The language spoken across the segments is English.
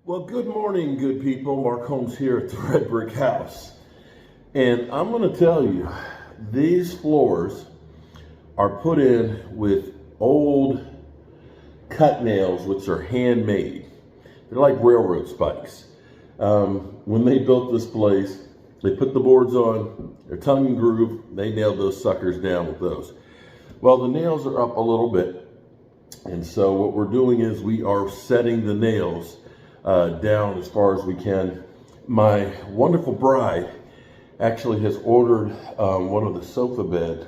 Well, good morning, good people. Mark Holmes here at the Red Brick House. And I'm going to tell you, these floors are put in with old cut nails, which are handmade. They're like railroad spikes. When they built this place, they put the boards on, they're tongue and groove, they nailed those suckers down with those. Well, the nails are up a little bit. And so what we're doing is we are setting the nails down as far as we can. My wonderful bride actually has ordered one of the sofa bed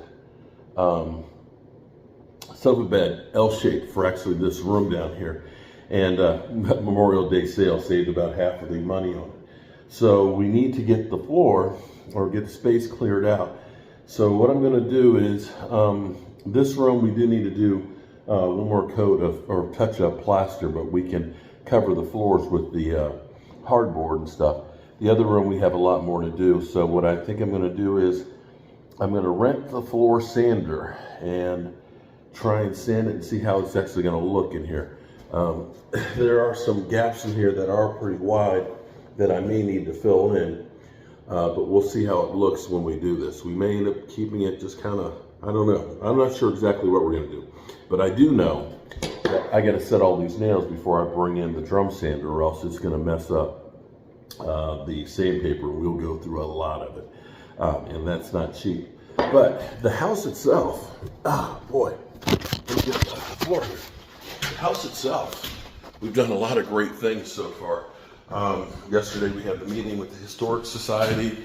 L-shaped for actually this room down here, and Memorial Day sale saved about half of the money on it. So we need to get the floor or get the space cleared out. So what I'm going to do is this room we do need to do one more coat of or touch up plaster, but we can cover the floors with the hardboard and stuff. The other room we have a lot more to do. So what I think I'm going to do is I'm going to rent the floor sander and try and sand it and see how it's actually going to look in here. There are some gaps in here that are pretty wide that I may need to fill in, but we'll see how it looks when we do this. We may end up keeping it just kind of, I don't know. I'm not sure exactly what we're going to do, but I do know that I got to set all these nails before I bring in the drum sander, or else it's going to mess up the sandpaper. We'll go through a lot of it, and that's not cheap. But the house itself, boy, let me get the floor here. The house itself, we've done a lot of great things so far. Yesterday we had the meeting with the Historic Society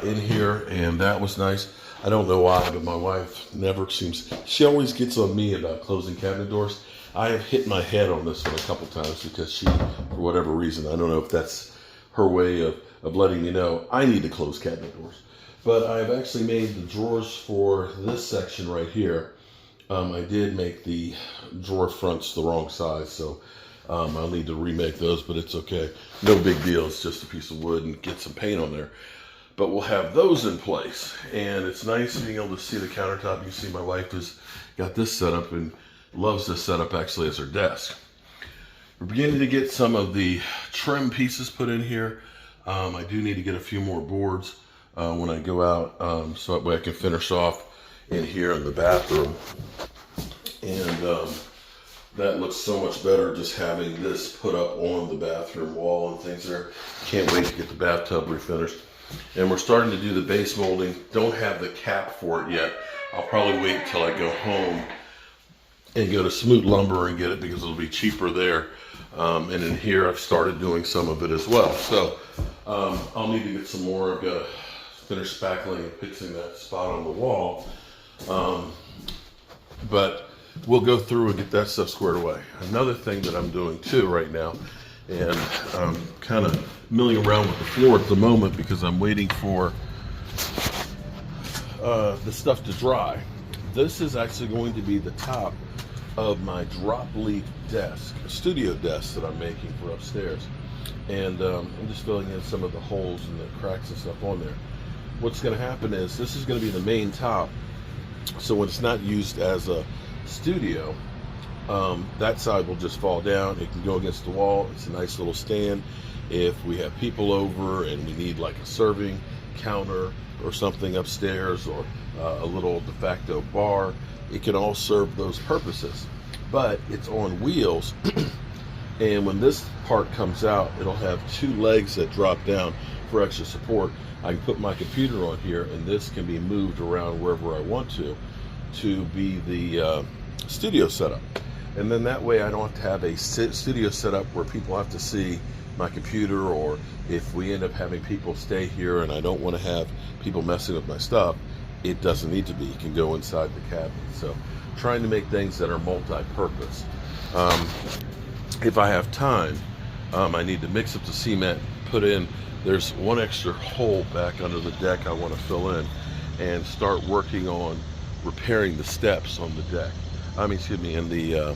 in here, and that was nice. I don't know why, but my wife never seems, she always gets on me about closing cabinet doors. I have hit my head on this one a couple times because she, for whatever reason, I don't know if that's her way of letting me know I need to close cabinet doors. But I've actually made the drawers for this section right here. I did make the drawer fronts the wrong size, so I'll need to remake those, but it's okay. No big deal, it's just a piece of wood and get some paint on there. But we'll have those in place, and it's nice being able to see the countertop. You can see my wife has got this set up and loves this setup actually as her desk. We're beginning to get some of the trim pieces put in here. I do need to get a few more boards when I go out, so that way I can finish off in here in the bathroom. And that looks so much better just having this put up on the bathroom wall and things there. Can't wait to get the bathtub refinished. And we're starting to do the base molding. Don't have the cap for it yet. I'll probably wait until I go home and go to Smoot Lumber and get it because it'll be cheaper there. And in here I've started doing some of it as well. So I'll need to get some more. I've got to finish spackling and fixing that spot on the wall. But we'll go through and get that stuff squared away. Another thing that I'm doing too right now, and I'm kind of milling around with the floor at the moment because I'm waiting for the stuff to dry. This is actually going to be the top of my drop leaf desk, a studio desk that I'm making for upstairs. And I'm just filling in some of the holes and the cracks and stuff on there. What's going to happen is this is going to be the main top. So when it's not used as a studio, that side will just fall down. It can go against the wall. It's a nice little stand. If we have people over and we need like a serving counter or something upstairs, or a little de facto bar, it can all serve those purposes. But it's on wheels, and when this part comes out, it'll have two legs that drop down for extra support. I can put my computer on here, and this can be moved around wherever I want to be the studio setup. And then that way I don't have to have a studio setup where people have to see my computer, or if we end up having people stay here and I don't want to have people messing with my stuff, it doesn't need to be. It can go inside the cabinet. So trying to make things that are multi-purpose. If I have time, I need to mix up the cement, put in, there's one extra hole back under the deck I want to fill in, and start working on repairing the steps on the deck. In the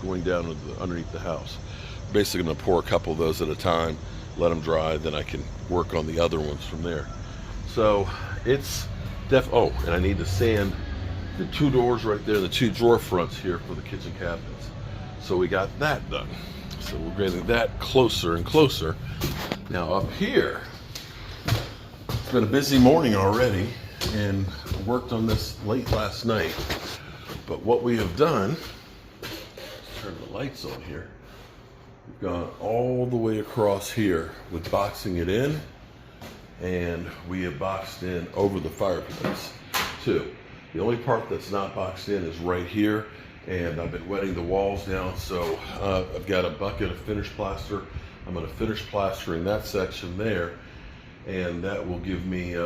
going down underneath the house. Basically, I'm going to pour a couple of those at a time, let them dry, then I can work on the other ones from there. So it's oh, and I need to sand the two doors right there, the two drawer fronts here for the kitchen cabinets. So we got that done. So we're getting that closer and closer. Now up here, it's been a busy morning already and worked on this late last night. But what we have done, let's turn the lights on here. We've gone all the way across here with boxing it in, and we have boxed in over the fireplace too. The only part that's not boxed in is right here, and I've been wetting the walls down, so I've got a bucket of finished plaster. I'm going to finish plastering that section there, and that will give me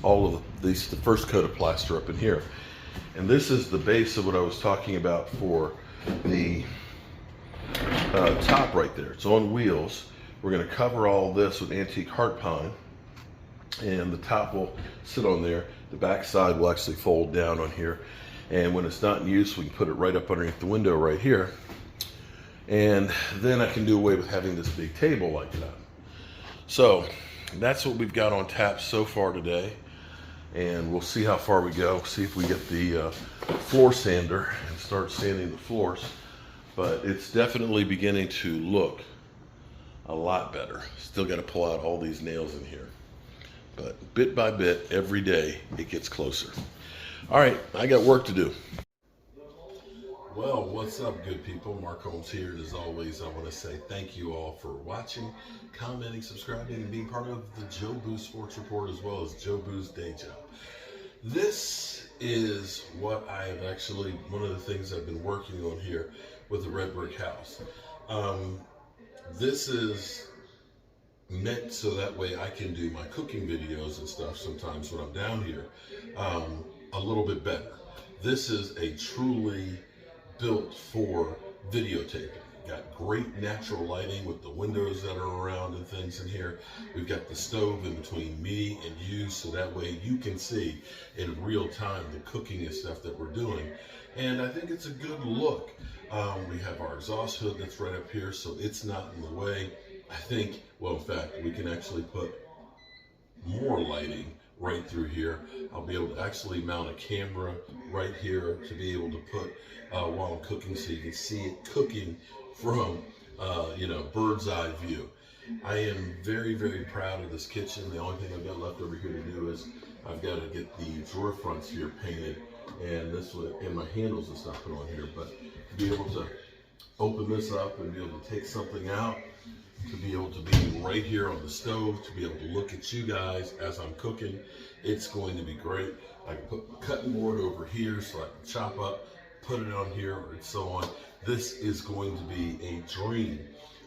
all of the first coat of plaster up in here. And this is the base of what I was talking about for the top right there. It's on wheels. We're going to cover all this with antique heart pine, and the top will sit on there. The back side will actually fold down on here, and when it's not in use, we can put it right up underneath the window right here, and then I can do away with having this big table like that. So that's what we've got on tap so far today, and we'll see how far we go, see if we get the floor sander and start sanding the floors. But it's definitely beginning to look a lot better. Still got to pull out all these nails in here, but bit by bit, every day, it gets closer. All right, I got work to do. Well, what's up, good people? Mark Holmes here. As always, I want to say thank you all for watching, commenting, subscribing, and being part of the Joe Boo Sports Report, as well as Joe Boo's day job. This is what I have actually, one of the things I've been working on here with the red brick house. This is meant so that way I can do my cooking videos and stuff sometimes when I'm down here a little bit better. This is a truly built for videotaping. Got great natural lighting with the windows that are around and things in here. We've got the stove in between me and you, so that way you can see in real time the cooking and stuff that we're doing. And I think it's a good look. We have our exhaust hood that's right up here, so it's not in the way. I think, well, in fact, we can actually put more lighting right through here. I'll be able to actually mount a camera right here to be able to put while I'm cooking, so you can see it cooking from bird's eye view. I am very, very proud of this kitchen. The only thing I've got left over here to do is I've got to get the drawer fronts here painted, and this one, and my handles and stuff put on here. But to be able to open this up and be able to take something out, to be able to be right here on the stove, to be able to look at you guys as I'm cooking, it's going to be great. I can put my cutting board over here so I can chop up, put it on here, and so on. This is going to be a dream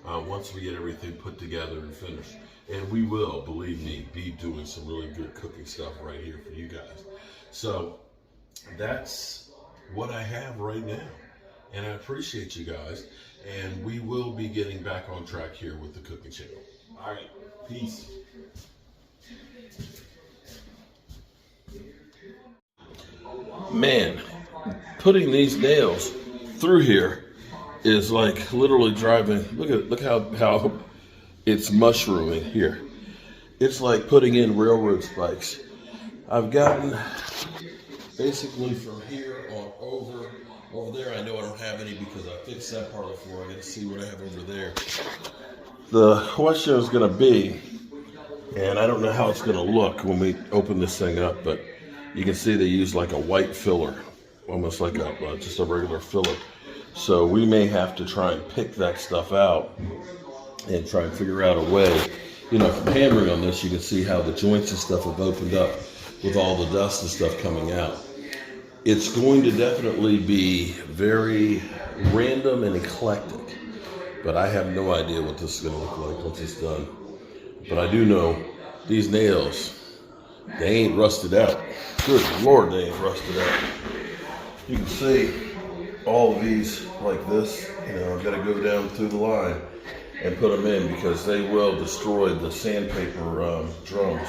once we get everything put together and finished. And we will, believe me, be doing some really good cooking stuff right here for you guys. So that's what I have right now. And I appreciate you guys. And we will be getting back on track here with the cooking channel. All right, peace. Man, putting these nails through here is like literally driving. Look how it's mushrooming here. It's like putting in railroad spikes. I've gotten basically from here on over there. I know I don't have any because I fixed that part of the floor. I got to see what I have over there. The question is going to be, and I don't know how it's going to look when we open this thing up, but you can see they use like a white filler, almost like just a regular filler. So we may have to try and pick that stuff out and try and figure out a way. From hammering on this, you can see how the joints and stuff have opened up with all the dust and stuff coming out. It's going to definitely be very random and eclectic, but I have no idea what this is going to look like once it's done. But I do know these nails, they ain't rusted out. Good Lord, they ain't rusted out. You can see all of these like this. I've got to go down through the line and put them in because they will destroy the sandpaper drums.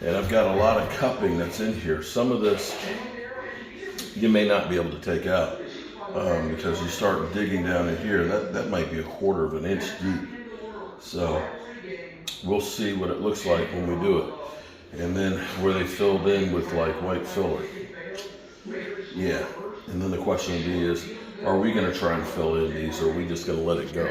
And I've got a lot of cupping that's in here. Some of this you may not be able to take out because you start digging down in here. That might be 1/4 of an inch deep. So we'll see what it looks like when we do it. And then where they filled in with like white filler. Yeah. And then the question will be is, Are we going to try and fill in these, or are we just going to let it go?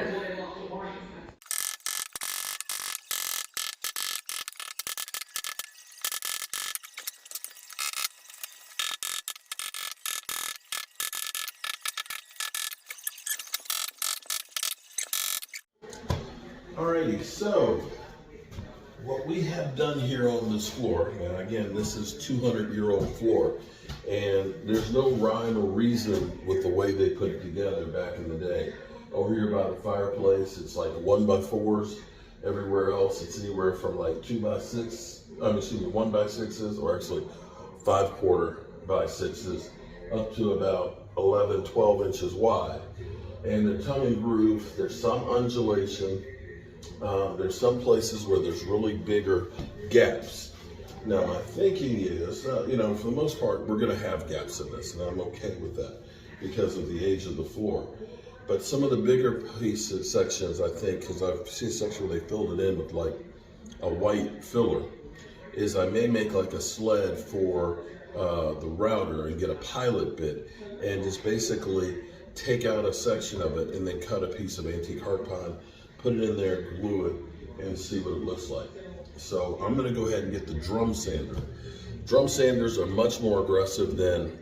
Alrighty, so what we have done here on this floor, and again, this is 200-year-old floor, and there's no rhyme or reason with the way they put it together back in the day. Over here by the fireplace, it's like 1x4s. Everywhere else, it's anywhere from like 1x6s, or actually 5/4 by 6s, up to about 11, 12 inches wide. And they're tongue and groove. There's some undulation. There's some places where there's really bigger gaps. Now, my thinking is, for the most part, we're going to have gaps in this, and I'm okay with that because of the age of the floor. But some of the bigger sections, I think, because I've seen a section where they filled it in with like a white filler, is I may make like a sled for the router and get a pilot bit and just basically take out a section of it and then cut a piece of antique heart pine, put it in there, glue it, and see what it looks like. So I'm going to go ahead and get the drum sander. Drum sanders are much more aggressive than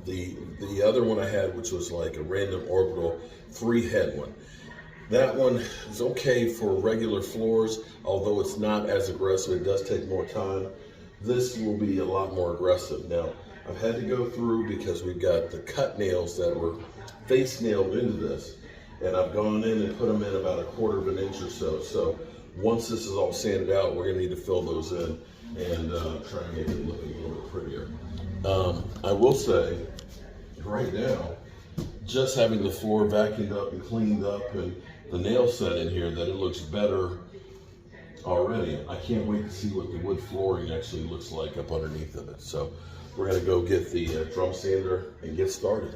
the other one I had, which was like a random orbital 3-head one. That one is okay for regular floors, although it's not as aggressive. It does take more time. This will be a lot more aggressive. Now, I've had to go through because we've got the cut nails that were face nailed into this, and I've gone in and put them in about 1/4 inch or so. So once this is all sanded out, we're gonna need to fill those in and try and make it look a little bit prettier. I will say, right now, just having the floor vacuumed up and cleaned up and the nail set in here, that it looks better already. I can't wait to see what the wood flooring actually looks like up underneath of it. So we're gonna go get the drum sander and get started.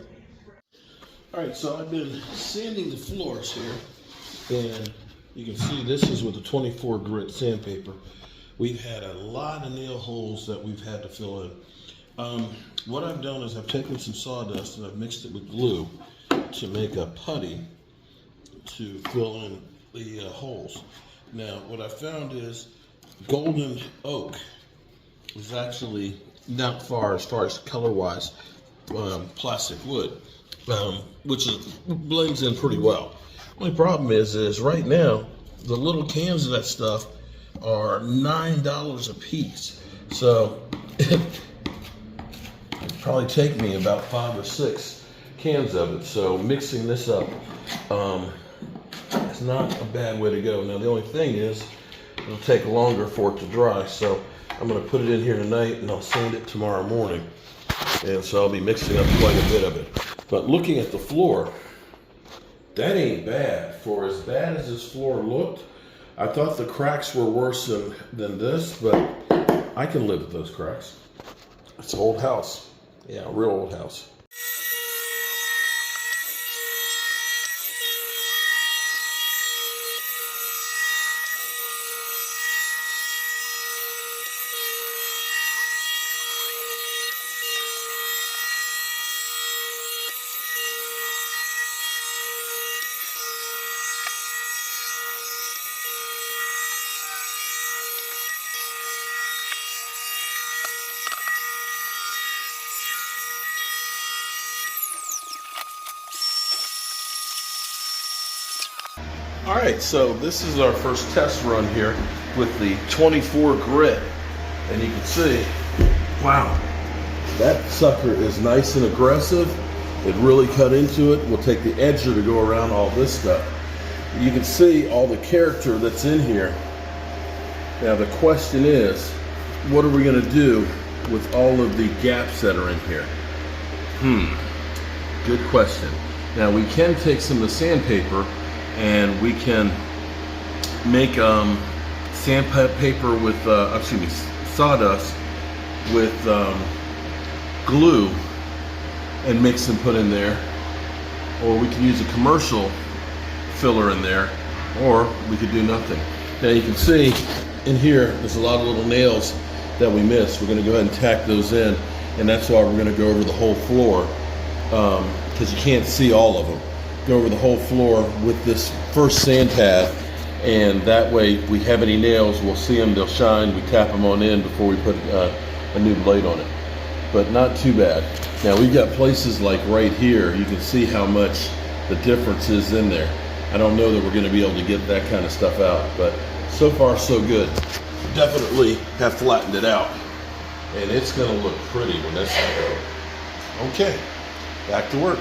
All right, so I've been sanding the floors here, and you can see this is with the 24 grit sandpaper. We've had a lot of nail holes that we've had to fill in. What I've done is I've taken some sawdust and I've mixed it with glue to make a putty to fill in the holes. Now, what I found is golden oak is actually not far as color-wise plastic wood, which blends in pretty well. Only problem is right now the little cans of that stuff are $9 a piece. So it'd probably take me about 5 or 6 cans of it. So mixing this up is not a bad way to go. Now the only thing is it'll take longer for it to dry. So I'm going to put it in here tonight and I'll sand it tomorrow morning. And so I'll be mixing up quite a bit of it. But looking at the floor, that ain't bad. For as bad as this floor looked, I thought the cracks were worse than this, but I can live with those cracks. It's an old house. Yeah, a real old house. All right, so this is our first test run here with the 24 grit, and you can see, wow, that sucker is nice and aggressive. It really cut into it. We'll take the edger to go around all this stuff. You can see all the character that's in here. Now the question is, what are we going to do with all of the gaps that are in here? Good question. Now we can take some of the sandpaper and we can make sandpaper with, sawdust with glue and mix and put in there. Or we can use a commercial filler in there, or we could do nothing. Now you can see in here, there's a lot of little nails that we missed. We're gonna go ahead and tack those in, and that's why we're gonna go over the whole floor because you can't see all of them. Go over the whole floor with this first sand pad, and that way if we have any nails, we'll see them, they'll shine, we tap them on in before we put a new blade on it. But not too bad. Now we've got places like right here, you can see how much the difference is in there. I don't know that we're going to be able to get that kind of stuff out, but so far so good. Definitely have flattened it out, and it's going to look pretty when that's out. Okay, back to work.